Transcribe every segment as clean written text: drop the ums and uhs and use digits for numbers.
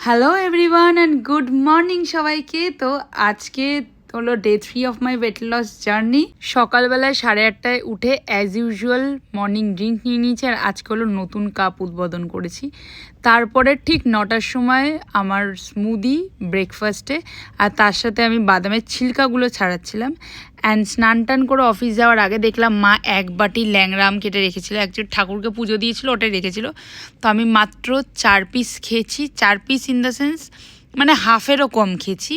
Hello everyone and good morning সবাইকে। তো আজকে হলো day 3 of my weight loss journey. সকালবেলায় 8:30টায় উঠে অ্যাজ ইউজুয়াল মর্নিং ড্রিঙ্ক নিয়ে নিয়েছি, আর আজকে হলো নতুন কাপ উদ্বোধন করেছি। তারপরে ঠিক 9টার সময় আমার স্মুদি ব্রেকফাস্টে, আর তার সাথে আমি বাদামের ছিলকাগুলো ছাড়াচ্ছিলাম। অ্যান্ড স্নান টান করে অফিস যাওয়ার আগে দেখলাম মা এক বাটি ল্যাংরাম কেটে রেখেছিল, একজন ঠাকুরকে পুজো দিয়েছিল, ওটাই রেখেছিল। তো আমি মাত্র 4 পিস খেয়েছি, 4 পিস ইন দ্য সেন্স মানে হাফেরও কম খেয়েছি।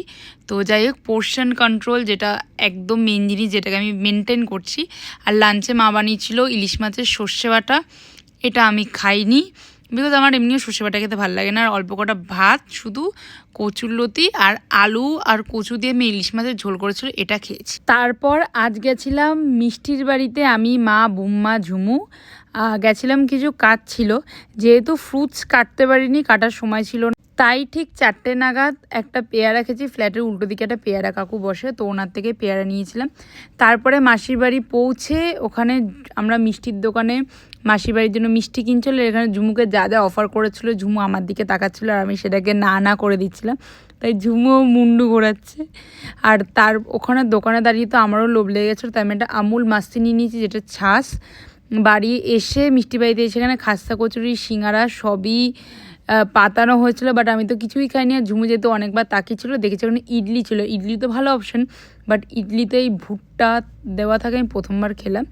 তো যাই হোক, পোর্শন কন্ট্রোল যেটা একদম মেন জিনিস, যেটাকে আমি মেনটেন করছি। আর লাঞ্চে মা বানিয়েছিল ইলিশ মাছের সর্ষে বাটা, এটা আমি খাইনি বিকজ আমার এমনিও সর্ষে বাটা খেতে ভালো লাগে না। আর অল্প কটা ভাত, শুধু কচুরলতি আর আলু আর কচু দিয়ে আমি ইলিশ মাছের ঝোল করেছিল, এটা খেয়েছি। তারপর আজ গেছিলাম মিষ্টির বাড়িতে, আমি, মা, বুম্মা, ঝুমু গেছিলাম। কিছু কাজ ছিল, যেহেতু ফ্রুটস কাটতে পারিনি, কাটার সময় ছিল না, তাই ঠিক 4টে নাগাদ একটা পেয়ারা খেয়েছি। ফ্ল্যাটের উল্টো দিকে একটা পেয়ারা কাকু বসে, তো ওনার থেকে পেয়ারা নিয়েছিলাম। তারপরে মাসির বাড়ি পৌঁছে ওখানে আমরা মিষ্টির দোকানে মাসির বাড়ির জন্য মিষ্টি কিনছিল। এখানে ঝুমুকে যা যা অফার করেছিল, ঝুমু আমার দিকে তাকাচ্ছিল আর আমি সেটাকে না না করে দিচ্ছিলাম, তাই ঝুমুও মুন্ডু ঘোরাচ্ছে। আর তার ওখানে দোকানে দাঁড়িয়ে তো আমারও লোভ লেগে গেছিলো, তাই আমি একটা আমুল মাস্তি নিয়ে নিয়েছি, যেটা ছাস। বাড়ি এসে মিষ্টি বাড়িতে এসে এখানে খাস্তা কচুরি সিঙ্গারা সবই পাতানো হয়েছিল, বাট আমি তো কিছুই খাইনি। আর ঝুমু যেহেতু অনেকবার তাকিয়েছিল, দেখেছি ওখানে ইডলি ছিল। ইডলি তো ভালো অপশন, বাট ইডলিতে এই ভুট্টা দেওয়া থাকে, আমি প্রথমবার খেলাম।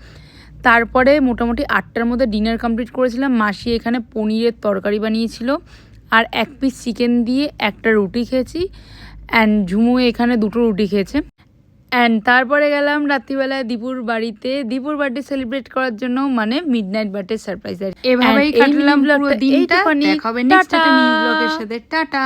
তারপরে মোটামুটি 8টার মধ্যে ডিনার কমপ্লিট করেছিলাম। মাসি এখানে পনিরের তরকারি বানিয়েছিল আর 1 পিস চিকেন দিয়ে একটা রুটি খেয়েছি। অ্যান্ড ঝুমু এখানে 2টো রুটি খেয়েছে। অ্যান্ড তারপরে গেলাম রাত্রিবেলায় দীপুর বাড়িতে, দীপুর বার্থডে সেলিব্রেট করার জন্য, মানে মিডনাইট বার্থডে সারপ্রাইজ। এভাবেই কাটলাম পুরো দিনটা। দেখা হবে নেক্সট একটা নিউ ব্লগের সাথে। টাটা।